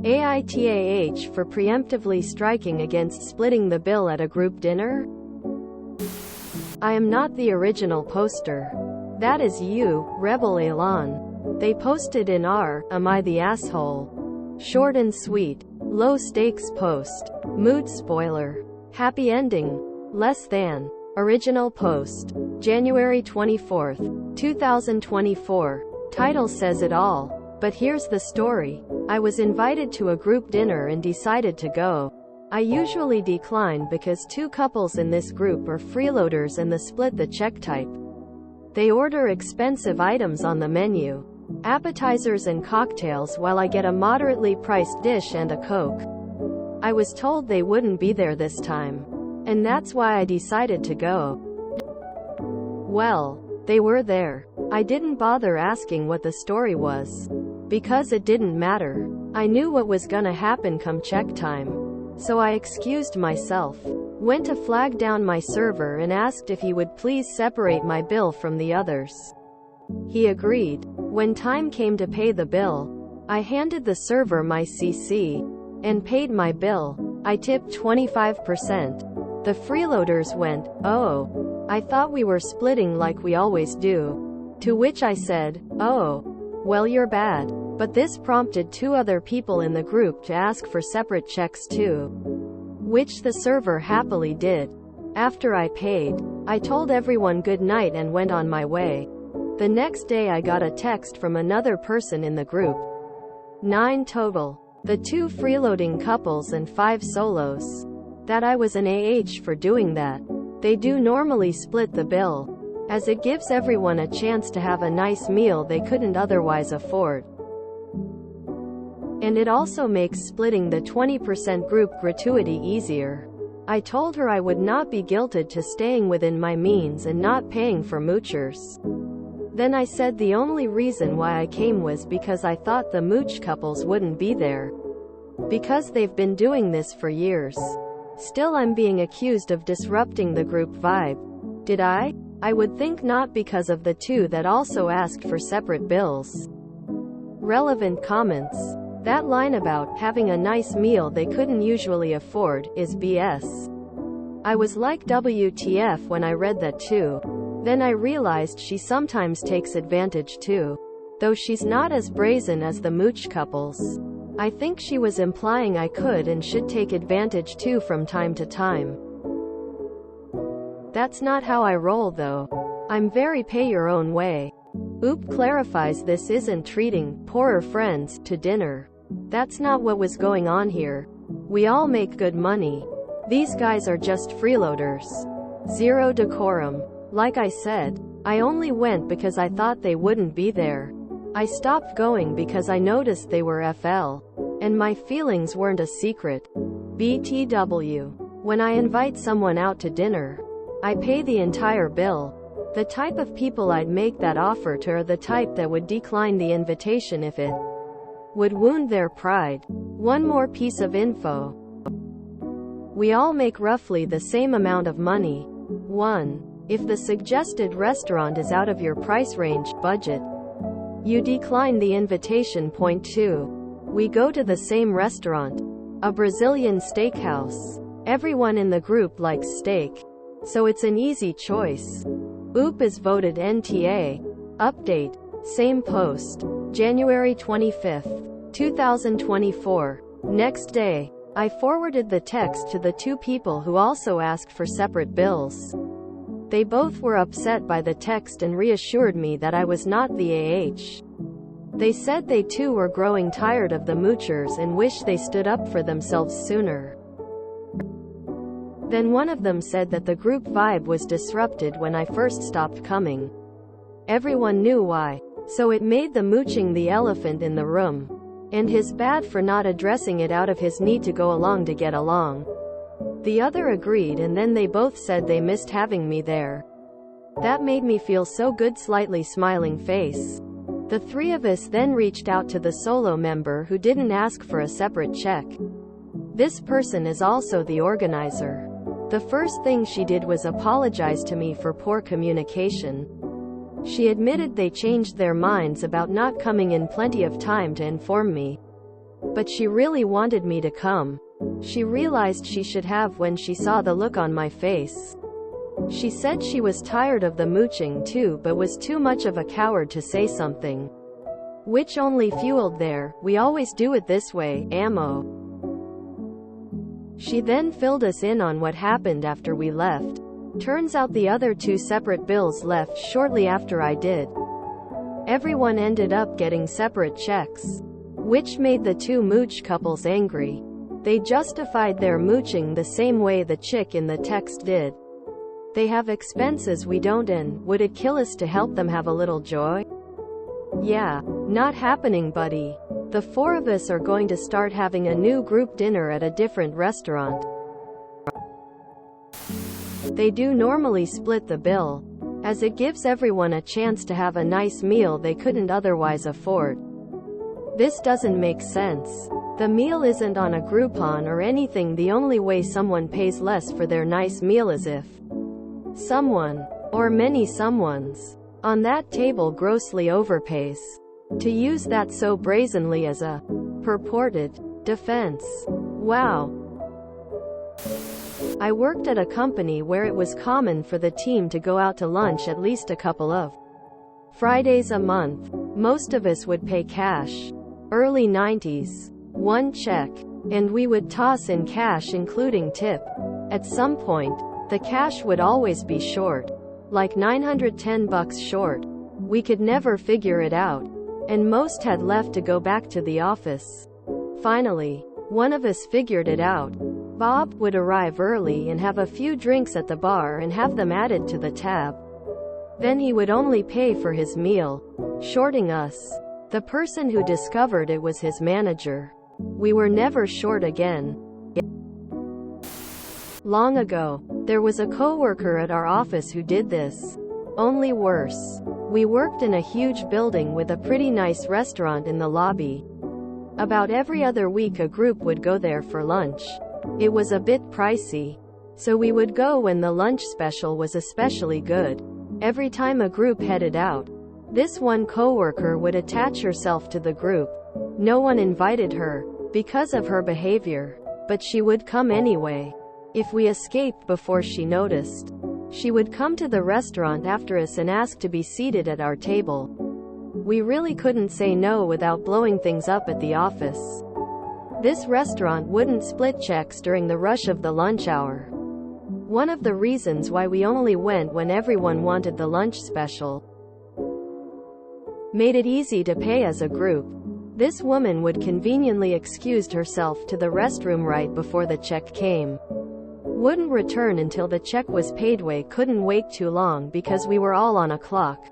AITAH for preemptively striking against splitting the bill at a group dinner? I am not the original poster. That is you, Rebel Elon. They posted in r, am I the asshole? Short and sweet. Low stakes post. Mood spoiler. Happy ending. Less than. Original post. January 24th, 2024. Title says it all. But here's the story. I was invited to a group dinner and decided to go. I usually decline because two couples in this group are freeloaders and the split the check type. They order expensive items on the menu. Appetizers and cocktails while I get a moderately priced dish and a Coke. I was told they wouldn't be there this time. And that's why I decided to go. Well, they were there. I didn't bother asking what the story was. Because it didn't matter. I knew what was gonna happen come check time. So I excused myself. Went to flag down my server and asked if he would please separate my bill from the others. He agreed. When time came to pay the bill, I handed the server my CC and paid my bill. I tipped 25%. The freeloaders went, "Oh, I thought we were splitting like we always do." To which I said, "Oh, well, you're bad." But this prompted two other people in the group to ask for separate checks too, which the server happily did. After I paid, I told everyone good night and went on my way. The next day I got a text from another person in the group. 9 total. The 2 freeloading couples and 5 solos. That I was an AH for doing that. They do normally split the bill, as it gives everyone a chance to have a nice meal they couldn't otherwise afford. And it also makes splitting the 20% group gratuity easier. I told her I would not be guilted to staying within my means and not paying for moochers. Then I said the only reason why I came was because I thought the mooch couples wouldn't be there. Because they've been doing this for years. Still, I'm being accused of disrupting the group vibe. Did I? I would think not, because of the 2 that also asked for separate bills. Relevant comments. That line about having a nice meal they couldn't usually afford is BS. I was like, WTF, when I read that too. Then I realized she sometimes takes advantage too. Though she's not as brazen as the mooch couples. I think she was implying I could and should take advantage too from time to time. That's not how I roll though. I'm very pay your own way. Oop clarifies this isn't treating poorer friends to dinner. That's not what was going on here. We all make good money. These guys are just freeloaders. Zero decorum. Like I said, I only went because I thought they wouldn't be there. I stopped going because I noticed they were FL. And my feelings weren't a secret. BTW. When I invite someone out to dinner, I pay the entire bill. The type of people I'd make that offer to are the type that would decline the invitation if it would wound their pride. One more piece of info. We all make roughly the same amount of money. 1. If the suggested restaurant is out of your price range, budget, you decline the invitation. Point 2. We go to the same restaurant, a Brazilian steakhouse. Everyone in the group likes steak, so it's an easy choice. Oop is voted NTA. Update. Same post. January 25th, 2024. Next day, I forwarded the text to the 2 people who also asked for separate bills. They both were upset by the text and reassured me that I was not the AH. They said they too were growing tired of the moochers and wish they stood up for themselves sooner. Then one of them said that the group vibe was disrupted when I first stopped coming. Everyone knew why. So it made the mooching the elephant in the room. And his bad for not addressing it out of his need to go along to get along. The other agreed, and then they both said they missed having me there. That made me feel so good. Slightly smiling face. The 3 of us then reached out to the solo member who didn't ask for a separate check. This person is also the organizer. The first thing she did was apologize to me for poor communication. She admitted they changed their minds about not coming in plenty of time to inform me. But she really wanted me to come. She realized she should have when she saw the look on my face. She said she was tired of the mooching too, but was too much of a coward to say something. Which only fueled their, "We always do it this way," ammo. She then filled us in on what happened after we left. Turns out the other two separate bills left shortly after I did. Everyone ended up getting separate checks, which made the two mooch couples angry. They justified their mooching the same way the chick in the text did. They have expenses we don't, and would it kill us to help them have a little joy? Yeah, not happening, buddy. The four of us are going to start having a new group dinner at a different restaurant. They do normally split the bill, as it gives everyone a chance to have a nice meal they couldn't otherwise afford. This doesn't make sense. The meal isn't on a Groupon or anything. The only way someone pays less for their nice meal is if someone, or many someones, on that table grossly overpays. To use that so brazenly as a purported defense. Wow. I worked at a company where it was common for the team to go out to lunch at least a couple of Fridays a month. Most of us would pay cash. Early 90s. One check. And we would toss in cash including tip. At some point, the cash would always be short. Like $910 short. We could never figure it out. And most had left to go back to the office. Finally, one of us figured it out. Bob would arrive early and have a few drinks at the bar and have them added to the tab. Then he would only pay for his meal, shorting us. The person who discovered it was his manager. We were never short again. Long ago, there was a coworker at our office who did this. Only worse. We worked in a huge building with a pretty nice restaurant in the lobby. About every other week a group would go there for lunch. It was a bit pricey, so we would go when the lunch special was especially good. Every time a group headed out, this one coworker would attach herself to the group. No one invited her, because of her behavior, but she would come anyway. If we escaped before she noticed, she would come to the restaurant after us and ask to be seated at our table. We really couldn't say no without blowing things up at the office. This restaurant wouldn't split checks during the rush of the lunch hour. One of the reasons why we only went when everyone wanted the lunch special. Made it easy to pay as a group. This woman would conveniently excuse herself to the restroom right before the check came. Wouldn't return until the check was paid. We couldn't wait too long because we were all on a clock.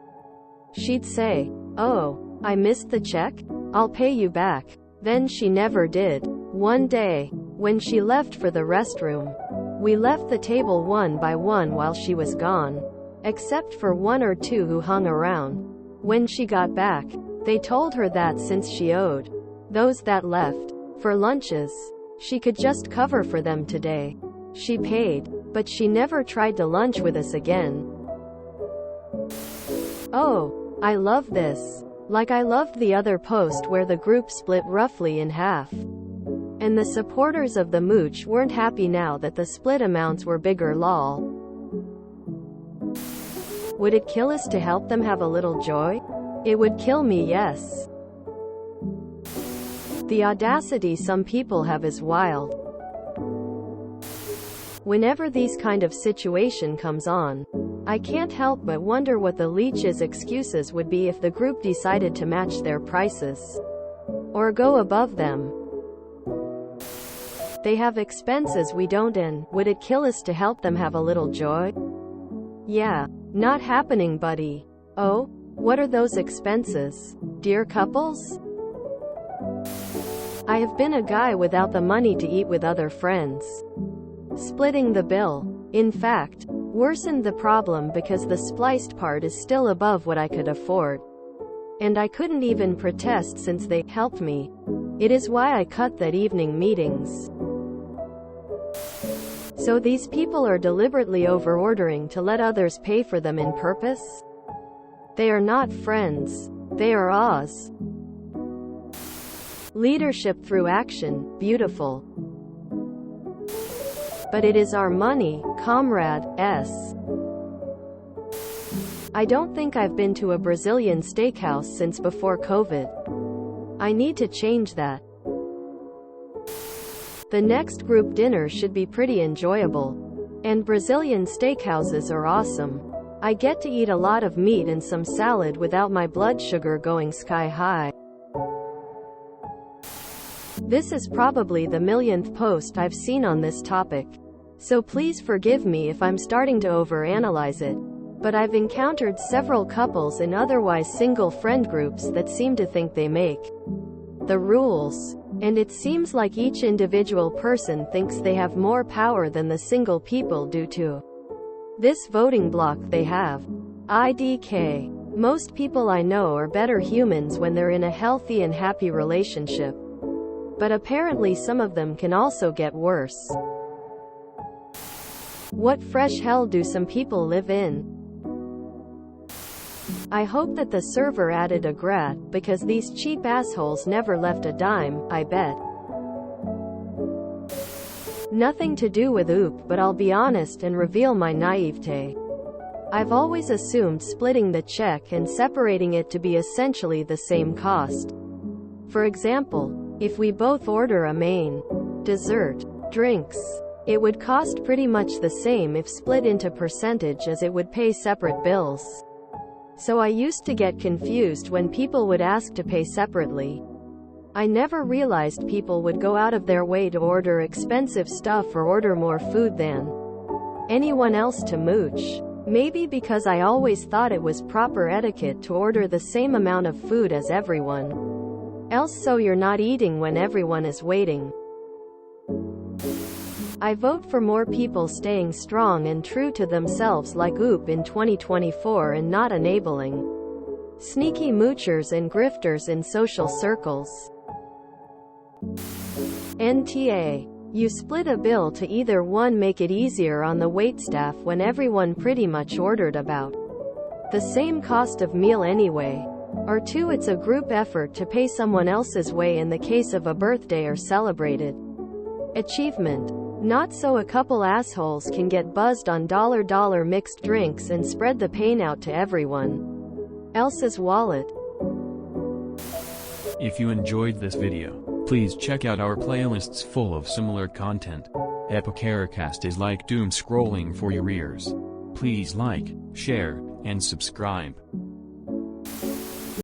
She'd say, "Oh, I missed the check? I'll pay you back." Then she never did. One day, when she left for the restroom, we left the table one by one while she was gone. Except for one or two who hung around. When she got back, they told her that since she owed those that left for lunches, she could just cover for them today. She paid, but she never tried to lunch with us again. Oh, I love this. Like I loved the other post where the group split roughly in half. And the supporters of the mooch weren't happy now that the split amounts were bigger. Lol. Would it kill us to help them have a little joy? It would kill me, yes. The audacity some people have is wild. Whenever these kind of situation comes on, I can't help but wonder what the leech's excuses would be if the group decided to match their prices. Or go above them. They have expenses we don't, and would it kill us to help them have a little joy? Yeah, not happening, buddy. Oh, what are those expenses, dear couples? I have been a guy without the money to eat with other friends. Splitting the bill, in fact, worsened the problem because the spliced part is still above what I could afford. And I couldn't even protest since they helped me. It is why I cut that evening meetings. So these people are deliberately over-ordering to let others pay for them in purpose? They are not friends. They are Oz. Leadership through action, beautiful. But it is our money, comrade, S. I don't think I've been to a Brazilian steakhouse since before COVID. I need to change that. The next group dinner should be pretty enjoyable. And Brazilian steakhouses are awesome. I get to eat a lot of meat and some salad without my blood sugar going sky high. This is probably the millionth post I've seen on this topic. So please forgive me if I'm starting to overanalyze it. But I've encountered several couples in otherwise single friend groups that seem to think they make the rules. And it seems like each individual person thinks they have more power than the single people due to this voting block they have. IDK. Most people I know are better humans when they're in a healthy and happy relationship. But apparently some of them can also get worse. What fresh hell do some people live in? I hope that the server added a grat, because these cheap assholes never left a dime, I bet. Nothing to do with OOP, but I'll be honest and reveal my naivete. I've always assumed splitting the check and separating it to be essentially the same cost. For example, if we both order a main, dessert, drinks, it would cost pretty much the same if split into percentage as it would pay separate bills. So I used to get confused when people would ask to pay separately. I never realized people would go out of their way to order expensive stuff or order more food than anyone else to mooch. Maybe because I always thought it was proper etiquette to order the same amount of food as everyone else so you're not eating when everyone is waiting. I vote for more people staying strong and true to themselves like OOP in 2024 and not enabling sneaky moochers and grifters in social circles. NTA. You split a bill to either 1. Make it easier on the waitstaff when everyone pretty much ordered about the same cost of meal anyway, or 2. It's a group effort to pay someone else's way in the case of a birthday or celebrated achievement. Not so a couple assholes can get buzzed on dollar mixed drinks and spread the pain out to everyone else's wallet. If you enjoyed this video, please check out our playlists full of similar content. AITAH is like doom scrolling for your ears. Please like, share, and subscribe.